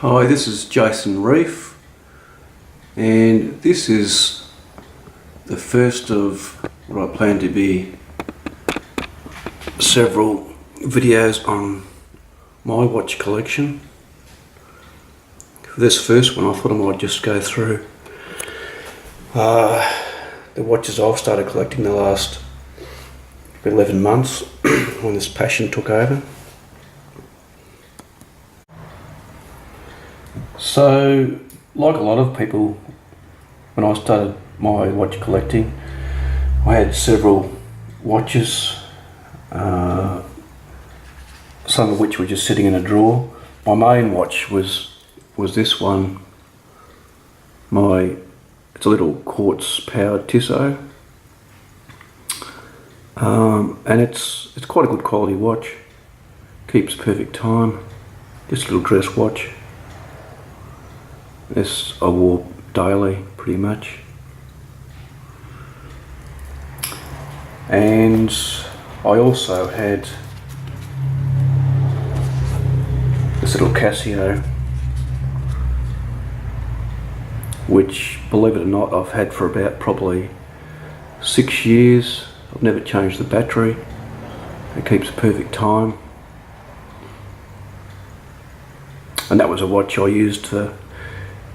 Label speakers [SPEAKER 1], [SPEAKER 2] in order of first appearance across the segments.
[SPEAKER 1] Hi, this is Jason Reef, and this is the first of what I plan to be several videos on my watch collection. For this first one, I thought I might just go through the watches I've started collecting the last 11 months when this passion took over. So, like a lot of people, when I started my watch collecting, I had several watches, some of which were just sitting in a drawer. My main watch was this one. It's a little quartz powered Tissot, and it's quite a good quality watch. Keeps perfect time. Just a little dress watch. This I wore daily, pretty much. And I also had this little Casio, which, believe it or not, I've had for about probably 6 years. I've never changed the battery. It keeps perfect time. And that was a watch I used for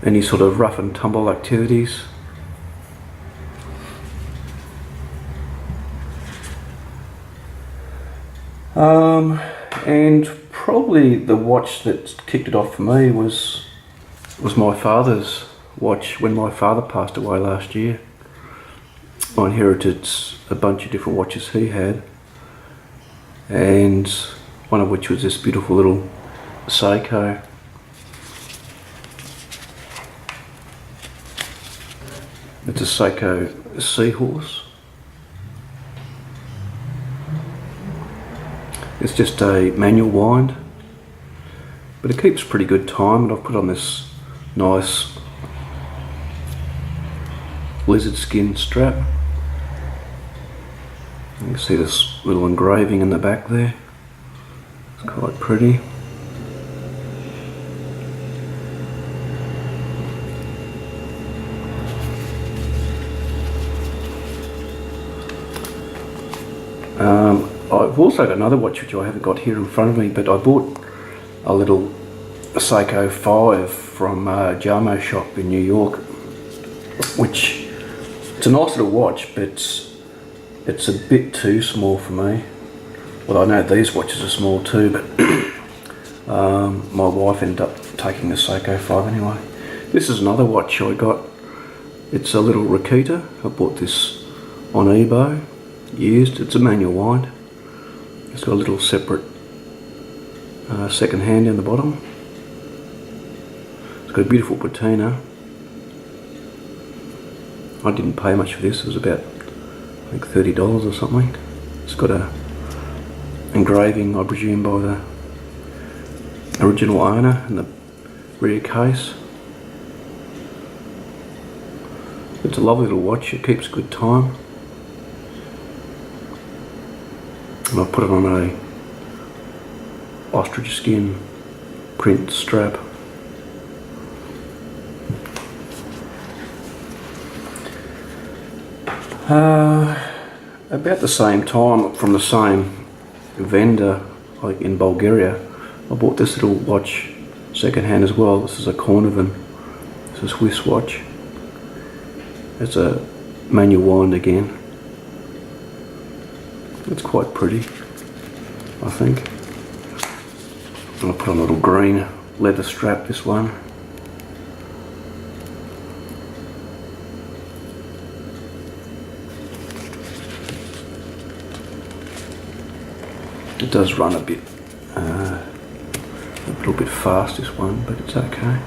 [SPEAKER 1] any sort of rough and tumble activities. And probably the watch that kicked it off for me was my father's watch when my father passed away last year. I inherited a bunch of different watches he had, and one of which was this beautiful little Seiko. It's a Seiko Seahorse. It's just a manual wind, but it keeps pretty good time, and I've put on this nice lizard skin strap. You can see this little engraving in the back there. It's quite pretty. I've also got another watch which I haven't got here in front of me, but I bought a little Seiko 5 from Jamo shop in New York, which it's a nice little watch, but it's a bit too small for me. Well, I know these watches are small too, but my wife ended up taking the Seiko 5 anyway. This is another watch I got. It's a little Rakita. I bought this on eBay, used. It's a manual wind. It's got a little separate second hand down the bottom. It's got a beautiful patina. I didn't pay much for this. It was about, I think, $30 or something. It's got a engraving, I presume, by the original owner in the rear case. It's a lovely little watch. It keeps good time. And I put it on a ostrich skin print strap. About the same time, from the same vendor, like in Bulgaria, I bought this little watch second hand as well. This is a Kornevin. It's a Swiss watch. It's a manual wind again. It's quite pretty, I think. I'll put on a little green leather strap, this one. It does run a little bit fast, this one, but it's okay.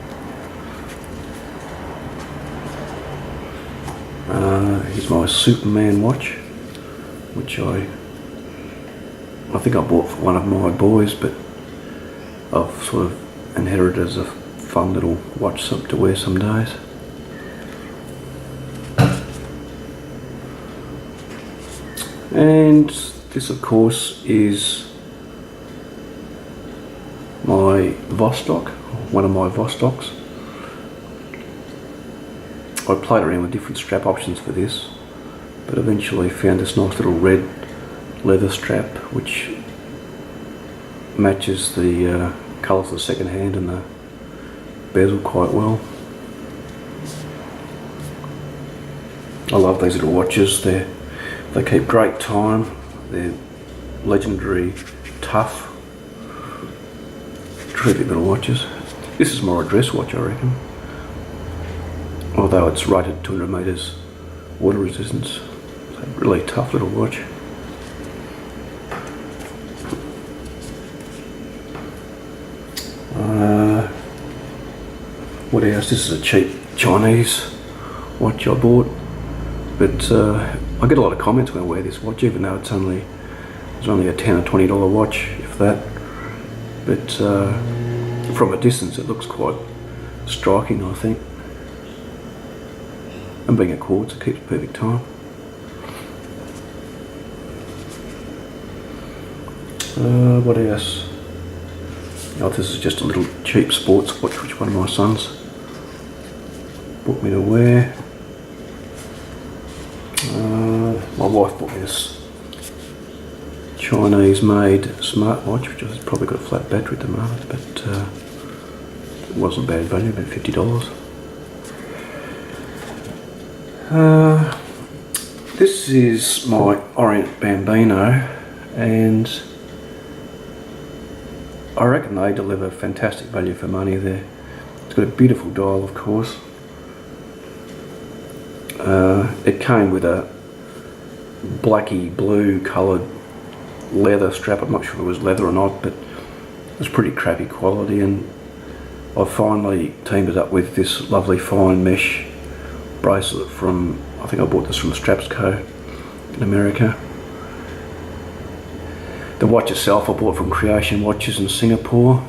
[SPEAKER 1] Here's my Superman watch, which I think I bought for one of my boys, but I've sort of inherited as a fun little watch to wear some days. And this, of course, is my Vostok. I'll one of my Vostoks. I played around with different strap options for this, but eventually found this nice little red leather strap which matches the colours of the second hand and the bezel quite well. I love these little watches. They keep great time. They're legendary tough. Terrific little watches. This is more a dress watch, I reckon. Although it's rated 200 metres water resistance. It's a really tough little watch. What else? This is a cheap Chinese watch I bought, but I get a lot of comments when I wear this watch, even though it's only a $10 or $20 watch, if that. But from a distance, it looks quite striking, I think. And being a quartz, it keeps perfect time. What else? Oh, this is just a little cheap sports watch which one of my sons bought me to wear. My wife bought me this Chinese made smartwatch which has probably got a flat battery at the moment, but it wasn't bad value, about $50. This is my Orient Bambino, and I reckon they deliver fantastic value for money there. It's got a beautiful dial, of course. It came with a blacky blue coloured leather strap. I'm not sure if it was leather or not, but it was pretty crappy quality, and I finally teamed it up with this lovely fine mesh bracelet from, I think I bought this from Straps Co. in America. The watch itself I bought from Creation Watches in Singapore.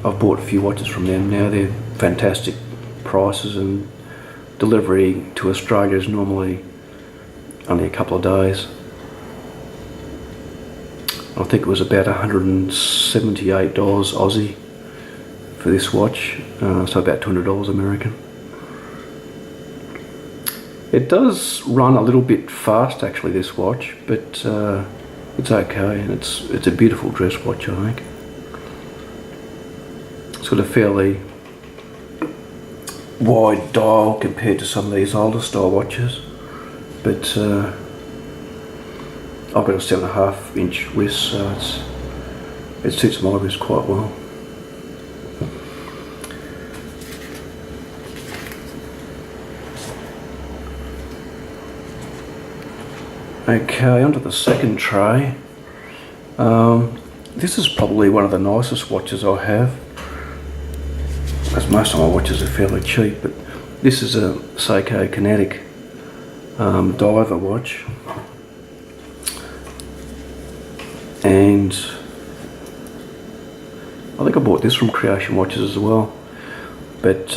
[SPEAKER 1] I've bought a few watches from them now. They're fantastic prices, and delivery to Australia is normally only a couple of days. I think it was about $178 Aussie for this watch, so about $200 American. It does run a little bit fast actually, this watch, but it's okay, and it's a beautiful dress watch, I think. It's got a fairly wide dial compared to some of these older style watches, but I've got a 7.5 inch wrist, so it suits my wrist quite well. Okay, onto the second tray. This is probably one of the nicest watches I have, as most of my watches are fairly cheap, but this is a Seiko Kinetic diver watch, and I think I bought this from Creation Watches as well, but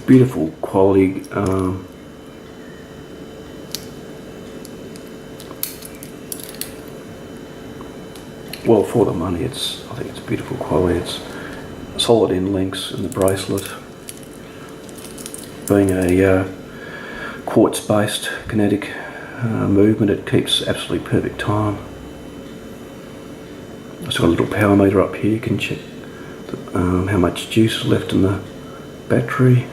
[SPEAKER 1] beautiful quality. Well, for the money, I think it's beautiful quality. It's solid in links in the bracelet. Being a quartz-based kinetic movement, it keeps absolutely perfect time. It's got a little power meter up here. You can check how much juice is left in the battery.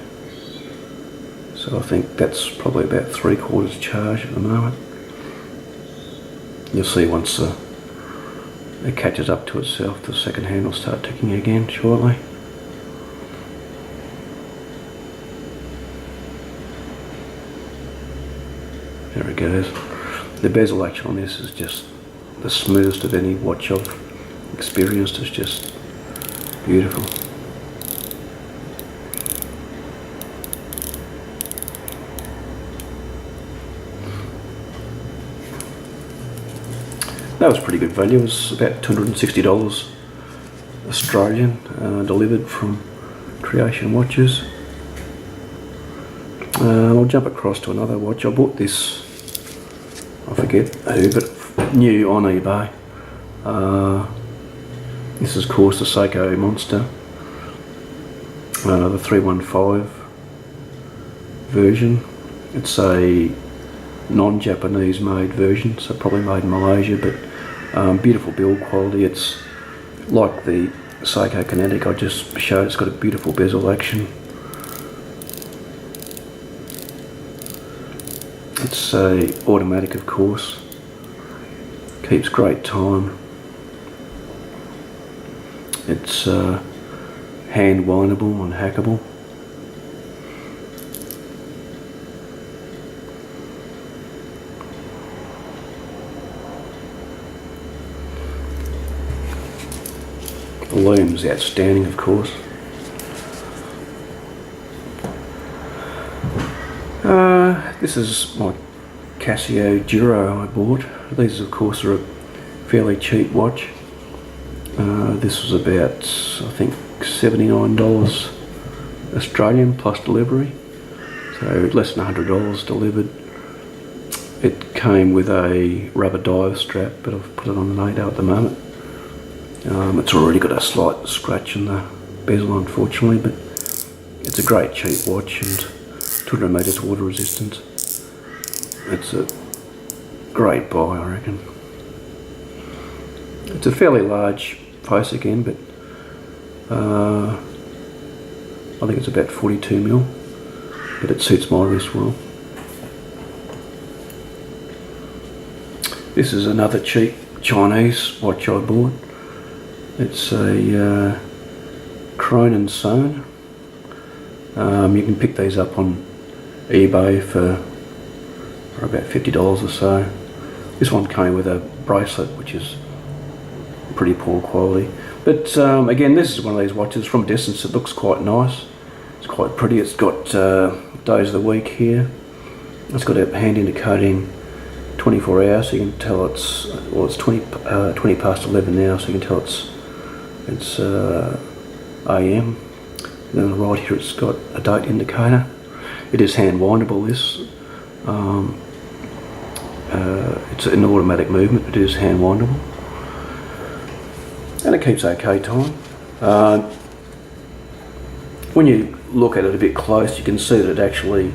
[SPEAKER 1] So I think that's probably about 3/4 charge at the moment. You'll see once it catches up to itself, the second hand will start ticking again shortly. There it goes. The bezel action on this is just the smoothest of any watch I've experienced. It's just beautiful. That was pretty good value. It was about $260 Australian, delivered from Creation Watches. I'll jump across to another watch. I bought this, I forget who, but new on eBay. This is of course the Seiko Monster. the 315 version. It's a non-Japanese made version, so probably made in Malaysia, but beautiful build quality. It's like the Seiko Kinetic I just showed. It's got a beautiful bezel action. It's a automatic, of course. Keeps great time. It's hand windable and hackable. The loom's outstanding, of course. This is my Casio Duro I bought. These, of course, are a fairly cheap watch. This was about, I think, $79 Australian plus delivery, so less than $100 delivered. It came with a rubber dive strap, but I've put it on the NATO at the moment. It's already got a slight scratch in the bezel, unfortunately, but it's a great cheap watch and 200 metres water resistant. It's a great buy, I reckon. It's a fairly large face again, but I think it's about 42mm, but it suits my wrist well. This is another cheap Chinese watch I bought. It's a Cronin Sewn. You can pick these up on eBay for about $50 or so. This one came with a bracelet, which is pretty poor quality. But again, this is one of these watches. From a distance, it looks quite nice. It's quite pretty. It's got days of the week here. It's got a hand indicating 24 hours, so you can tell it's, well, it's 20 past 11 now, so you can tell it's AM. And then right here it's got a date indicator. It is hand windable, this. It's an automatic movement, it is hand windable. And it keeps okay time. When you look at it a bit close, you can see that it actually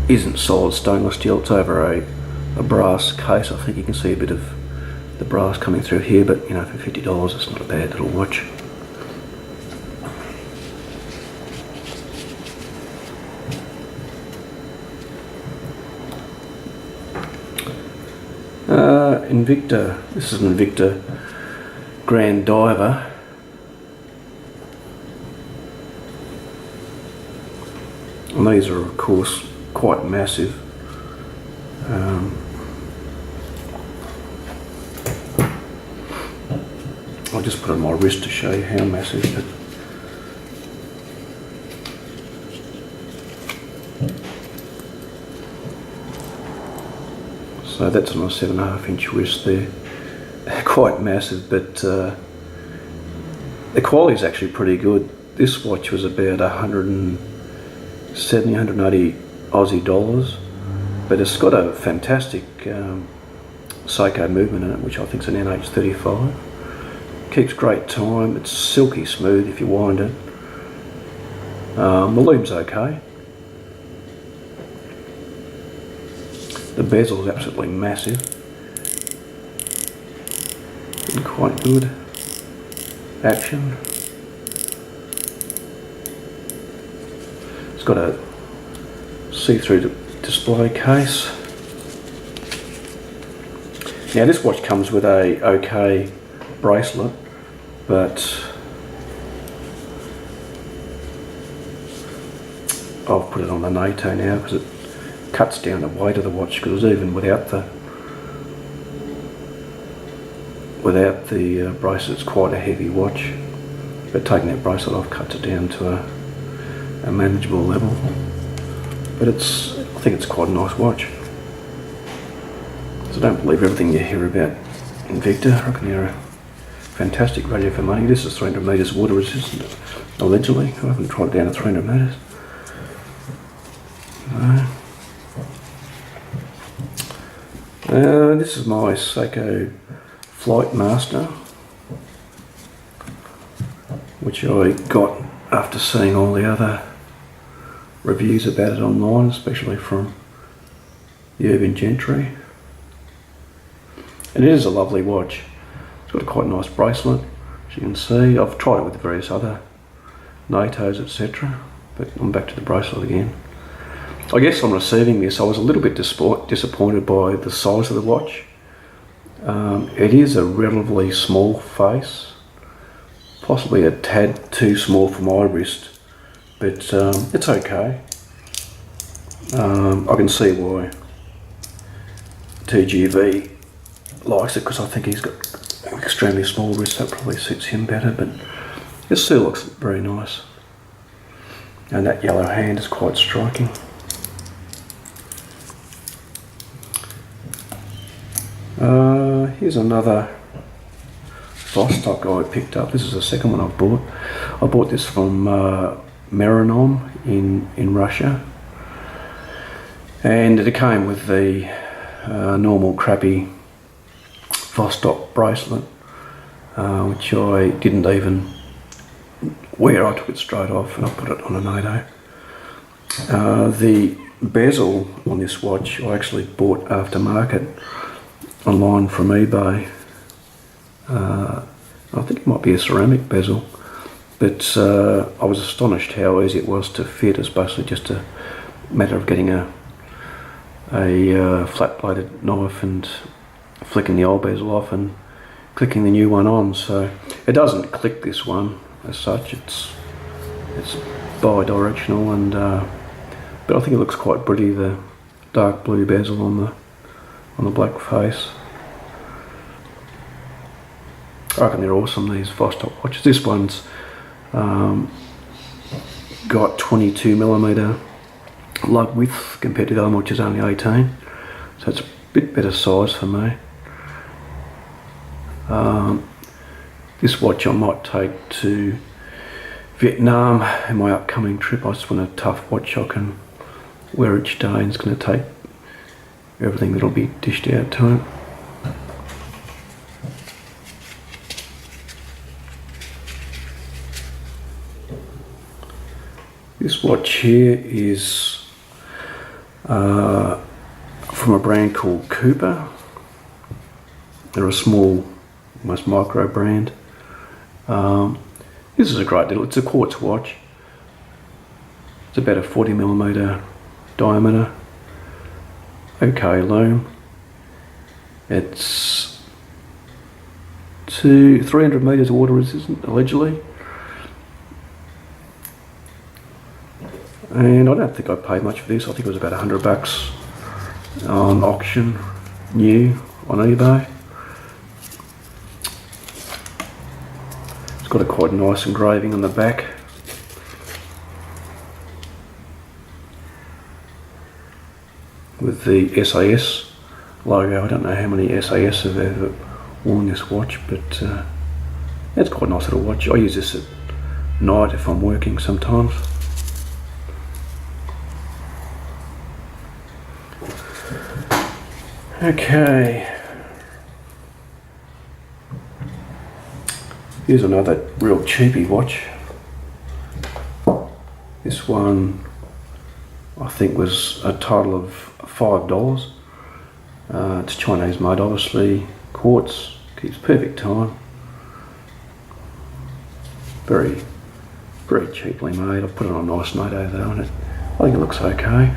[SPEAKER 1] isn't solid stainless steel. It's over a brass case. I think you can see a bit of the brass coming through here, but you know, for $50 it's not a bad little watch. Invicta. This is an Invicta Grand Diver. And these are, of course, quite massive. I'll just put it on my wrist to show you how massive. But so that's on a 7.5-inch wrist there. Quite massive, but the quality is actually pretty good. This watch was about 170, 180 Aussie dollars, but it's got a fantastic Seiko movement in it, which I think is an NH35. Keeps great time. It's silky smooth if you wind it. The loom's okay. The bezel is absolutely massive and quite good action. It's got a see-through display case. Now this watch comes with a OK bracelet, but I've put it on the NATO now because it cuts down the weight of the watch, because even without the bracelet it's quite a heavy watch, but taking that bracelet off cuts it down to a manageable level. But I think it's quite a nice watch. So don't believe everything you hear about Invicta. I reckon they're a fantastic value for money. This is 300 metres water resistant, allegedly. I haven't tried it down to 300 metres. This is my Seiko Flight Master, which I got after seeing all the other reviews about it online, especially from the urban gentry. And it is a lovely watch. It's got a quite nice bracelet, as you can see. I've tried it with various other NATOs, etc. But I'm back to the bracelet again. I guess on receiving this, I was a little bit disappointed by the size of the watch. It is a relatively small face, possibly a tad too small for my wrist, but it's okay. I can see why TGV likes it, because I think he's got an extremely small wrist. That probably suits him better, but it still looks very nice. And that yellow hand is quite striking. Here's another Vostok I picked up. This is the second one I've bought. I bought this from Meranom in Russia, and it came with the normal crappy Vostok bracelet, which I didn't even wear. I took it straight off and I put it on a NATO. The bezel on this watch I actually bought aftermarket online from eBay. I think it might be a ceramic bezel, but I was astonished how easy it was to fit. It's basically just a matter of getting a flat-bladed knife and flicking the old bezel off and clicking the new one on. So it doesn't click, this one as such. It's bi-directional, and but I think it looks quite pretty, the dark blue bezel on the black face. I reckon they're awesome, these Vostok watches. This one's got 22mm lug width compared to the other one, which is only 18, so it's a bit better size for me. This watch I might take to Vietnam in my upcoming trip. I just want a tough watch I can wear each day, and it's going to take everything that'll be dished out to it. This watch here is from a brand called Cooper. They're a small, almost micro brand. This is a great deal. It's a quartz watch. It's about a 40mm diameter. Okay lume. It's 300 metres water resistant, allegedly. And I don't think I paid much for this. I think it was about $100 on auction, new, on eBay. It's got a quite nice engraving on the back. With the SAS logo. I don't know how many SAS have ever worn this watch, but it's quite a nice little watch. I use this at night if I'm working sometimes. Okay, here's another real cheapy watch. This one I think was a total of $5. It's Chinese made, obviously, quartz, keeps perfect time. Very, very cheaply made. I've put it on a nice NATO though, and I think it looks okay.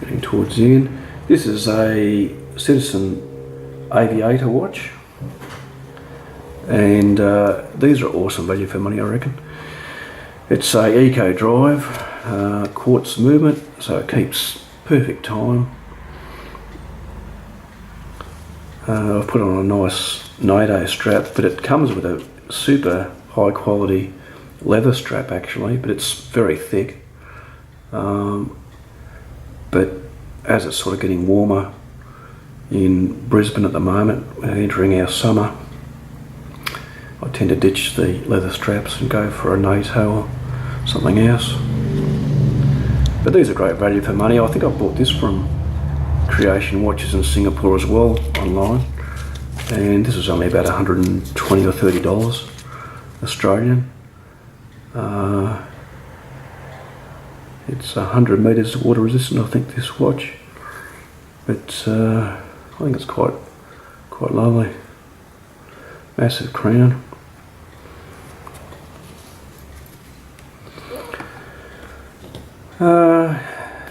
[SPEAKER 1] Getting towards the end. This is a Citizen Aviator watch, and these are awesome value for money, I reckon. It's a eco drive, quartz movement, so it keeps perfect time. I've put on a nice NATO strap, but it comes with a super high quality leather strap actually, but it's very thick. But as it's sort of getting warmer in Brisbane at the moment, entering our summer, I tend to ditch the leather straps and go for a NATO or something else. But these are great value for money. I think I bought this from creation watches in Singapore as well, online. And this was only about $120 or $30 Australian. It's 100 metres water resistant, I think, this watch. But I think it's quite lovely. Massive crown.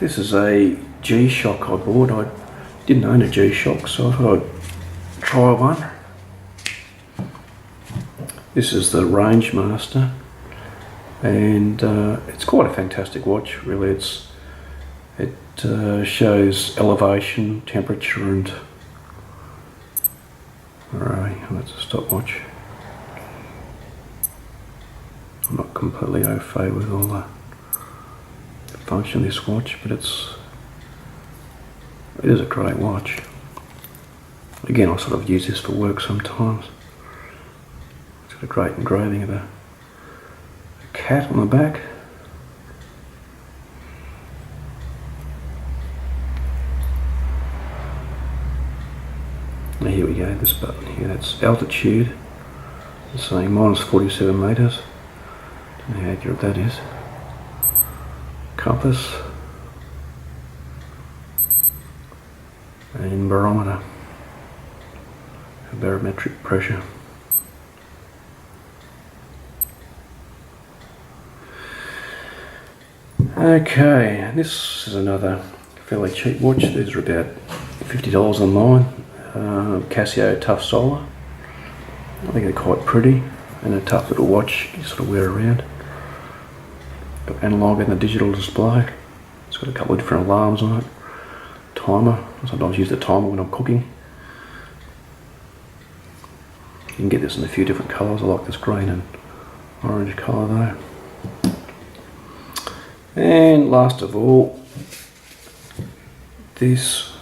[SPEAKER 1] This is a G-Shock I bought. I didn't own a G-Shock, so I thought I'd try one. This is the Rangemaster, and it's quite a fantastic watch, really. It shows elevation, temperature, and alright, that's a stopwatch. I'm not completely au fait with all the function of this watch, but it is a great watch. Again, I sort of use this for work sometimes. It's got a great engraving of a cat on the back. Now here we go, this button here, that's altitude. It's saying minus 47 metres. Don't know how accurate that is. Compass. And barometer. Barometric pressure. Okay, this is another fairly cheap watch. These are about $50 online. Casio Tough Solar. I think they're quite pretty and a tough little watch you sort of wear around. Got analog and a digital display. It's got a couple of different alarms on it. Timer. I sometimes use the timer when I'm cooking. You can get this in a few different colours. I like this green and orange colour though. And last of all, this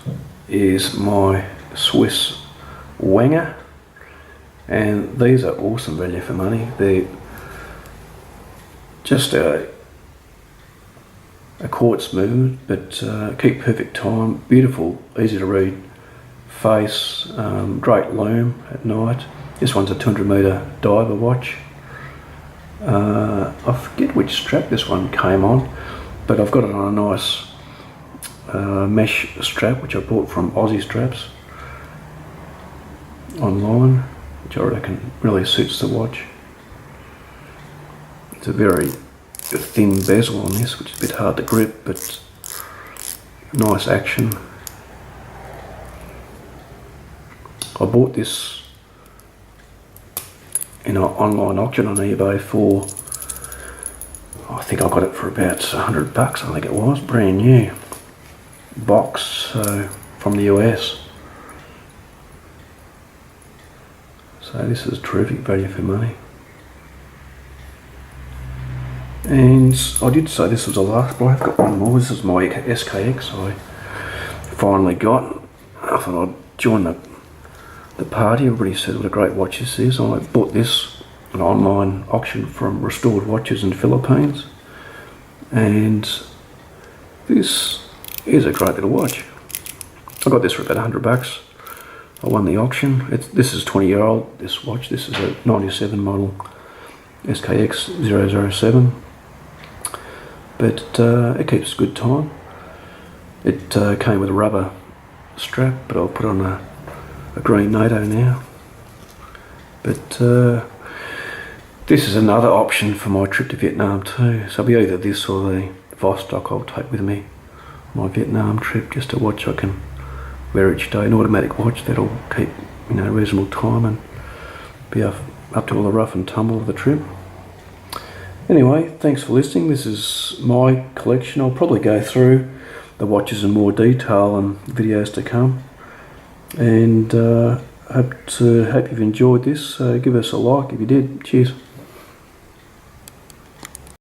[SPEAKER 1] is my Swiss Wenger, and these are awesome value for money. They're just a quartz movement, but keep perfect time, beautiful, easy to read face, great loom at night. This one's a 200 metre diver watch. I forget which strap this one came on, but I've got it on a nice mesh strap which I bought from Aussie Straps online, which I reckon really suits the watch. It's a very thin bezel on this, which is a bit hard to grip, but nice action. I bought this in an online auction on eBay for, I think I got it for about $100, I think it was, brand new box, so from the US. So this is terrific value for money. And I did say this was the last, but I've got one more. This is my SKX I finally got. I thought I'd join the party. Everybody said what a great watch this is. I bought this an online auction from Restored Watches in the Philippines, and this is a great little watch. I got this for about $100. I won the auction. This is 20-year-old, this watch. This is a 97 model SKX 007. But it keeps good time. It came with a rubber strap, but I'll put on a green NATO now. But this is another option for my trip to Vietnam too. So it'll be either this or the Vostok I'll take with me my Vietnam trip, just a watch I can wear each day, an automatic watch that'll keep, you know, reasonable time and be up to all the rough and tumble of the trip. Anyway, thanks for listening. This is my collection. I'll probably go through the watches in more detail in videos to come, and hope you've enjoyed this. Give us a like if you did. Cheers.